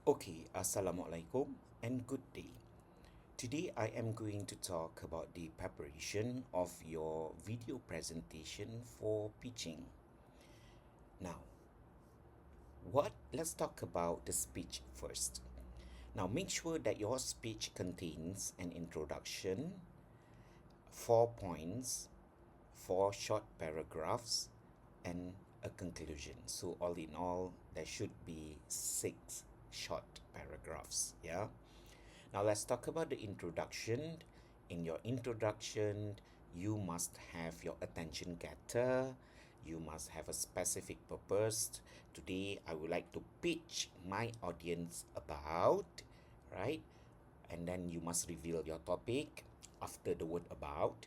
Okay, Assalamualaikum and good day. Today I am going to talk about the preparation of your video presentation for pitching. Now, let's talk about the speech first. Now, make sure that your speech contains an introduction, 4 points, four short paragraphs, and a conclusion. So, all in all, there should be six short paragraphs. Yeah. Now let's talk about the introduction. In your introduction, you must have your attention getter. You must have a specific purpose. Today, I would like to pitch my audience about, right? And then you must reveal your topic after the word about.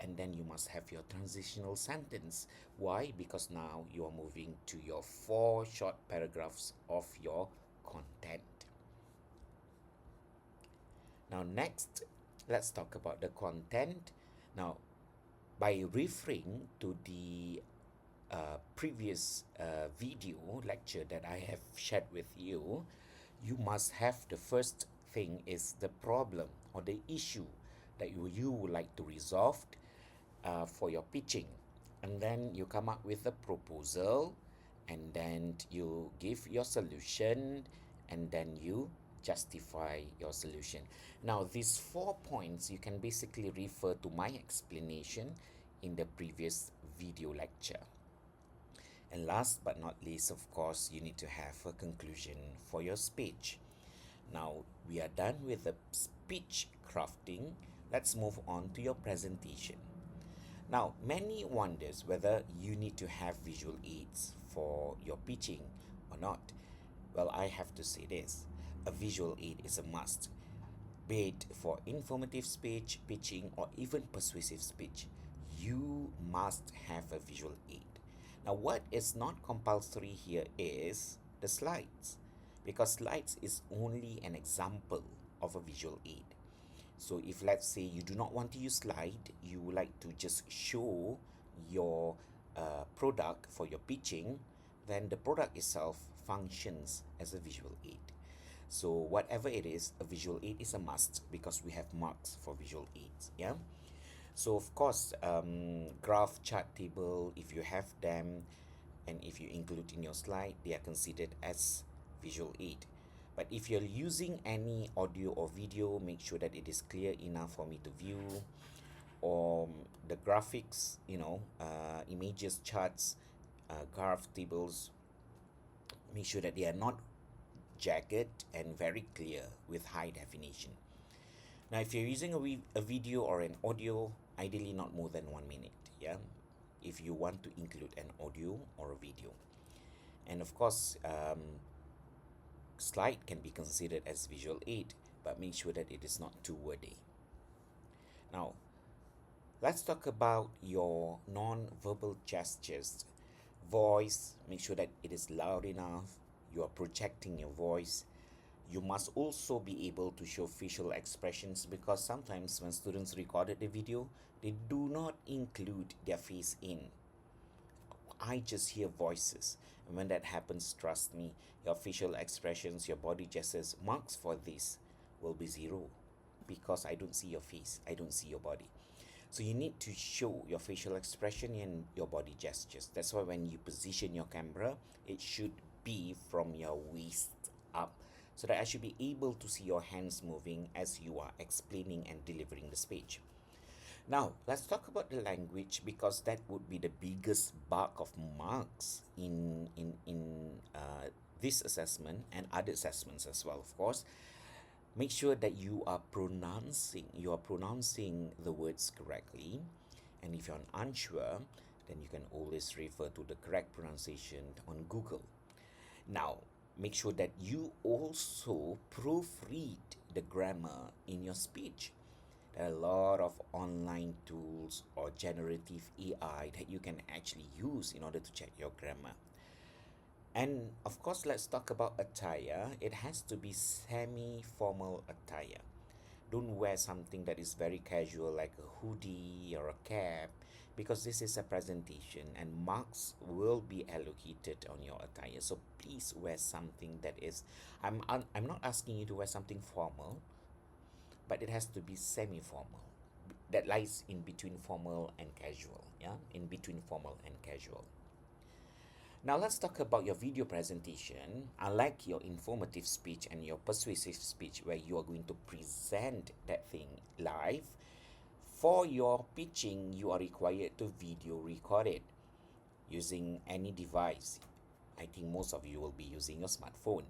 And then you must have your transitional sentence. Why? Because now you are moving to your four short paragraphs of your content. Now, next, let's talk about the content. Now, by referring to the previous video lecture that I have shared with you, you must have the first thing is the problem or the issue that you would like to resolve for your pitching. And then you come up with a proposal, and then you give your solution, and then you justify your solution. Now, these 4 points you can basically refer to my explanation in the previous video lecture. And last but not least, of course, you need to have a conclusion for your speech. Now, we are done with the speech crafting. Let's move on to your presentation. Now, many wonders whether you need to have visual aids for your pitching or not. Well, I have to say this. A visual aid is a must, be it for informative speech, pitching, or even persuasive speech. You must have a visual aid. Now, what is not compulsory here is the slides, because slides is only an example of a visual aid. So if let's say you do not want to use slide, you would like to just show your product for your pitching, then the product itself functions as a visual aid. So whatever it is, a visual aid is a must because we have marks for visual aids. Yeah. So of course, graph, chart, table, if you have them, and if you include in your slide, they are considered as visual aid. But if you're using any audio or video, make sure that it is clear enough for me to view, or the graphics, images, charts, graph tables, make sure that they are not jagged and very clear with high definition. Now, if you're using a video or an audio, ideally not more than 1 minute, yeah, if you want to include an audio or a video. And of course, slide can be considered as visual aid, but make sure that it is not too wordy. Now, let's talk about your non-verbal gestures. Voice, make sure that it is loud enough, you are projecting your voice. You must also be able to show facial expressions, because sometimes when students recorded the video, they do not include their face in. I just hear voices. And when that happens, trust me, your facial expressions, your body gestures, marks for this will be zero, because I don't see your face, I don't see your body. So you need to show your facial expression and your body gestures. That's why when you position your camera, it should be from your waist up, so that I should be able to see your hands moving as you are explaining and delivering the speech. Now, let's talk about the language, because that would be the biggest bulk of marks in this assessment and other assessments as well, of course. Make sure that you are pronouncing the words correctly. And if you're unsure, then you can always refer to the correct pronunciation on Google. Now, make sure that you also proofread the grammar in your speech. There are a lot of online tools or generative AI that you can actually use in order to check your grammar. And of course, let's talk about attire. It has to be semi-formal attire. Don't wear something that is very casual like a hoodie or a cap, because this is a presentation and marks will be allocated on your attire. So please wear something that is, I'm not asking you to wear something formal, but it has to be semi-formal, that lies in between formal and casual. Yeah, in between formal and casual. Now let's talk about your video presentation. Unlike your informative speech and your persuasive speech where you are going to present that thing live, for your pitching you are required to video record it using any device. I think most of you will be using your smartphone.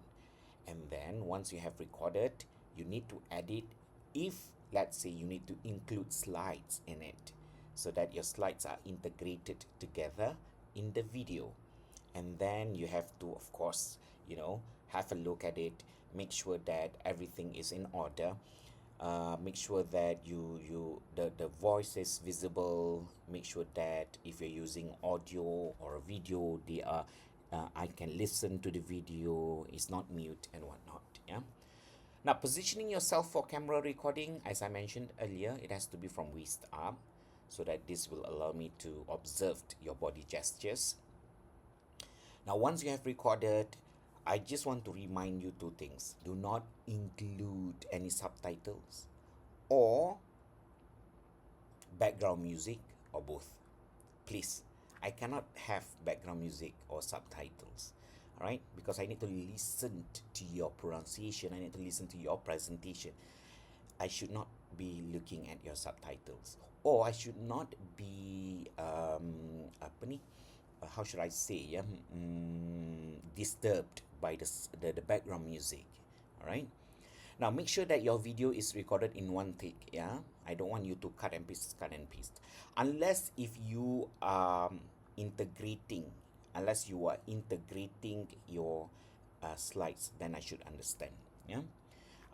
And then once you have recorded, you need to edit. If let's say you need to include slides in it, so that your slides are integrated together in the video. And then you have to, of course, have a look at it, make sure that everything is in order. Make sure that the voice is visible. Make sure that if you're using audio or video, they are I can listen to the video, it's not mute and whatnot. Yeah. Now, positioning yourself for camera recording, as I mentioned earlier, it has to be from waist up, so that this will allow me to observe your body gestures. Now, once you have recorded, I just want to remind you two things. Do not include any subtitles or background music or both. Please, I cannot have background music or subtitles, all right? Because I need to listen to your pronunciation, I need to listen to your presentation. I should not be looking at your subtitles, or I should not be apa ni? How should I say? Yeah, disturbed by the background music. All right. Now make sure that your video is recorded in one take. Yeah, I don't want you to cut and paste, unless if you are integrating, your slides, then I should understand. Yeah.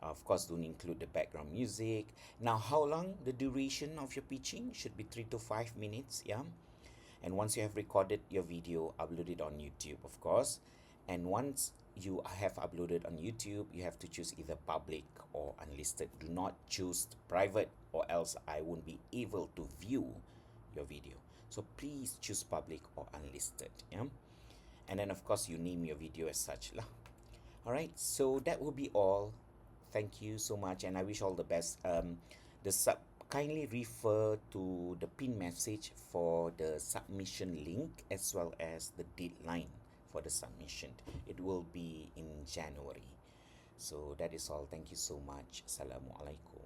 Of course, don't include the background music. Now, how long the duration of your pitching should be 3 to 5 minutes. Yeah. And once you have recorded your video, upload it on YouTube, of course. And once you have uploaded on YouTube, you have to choose either public or unlisted. Do not choose private, or else I won't be able to view your video. So please choose public or unlisted. Yeah. And then of course you name your video as such lah. All right. So that will be all. Thank you so much, and I wish all the best. Kindly refer to the pin message for the submission link as well as the deadline for the submission. It will be in January. So that is all. Thank you so much. Assalamualaikum.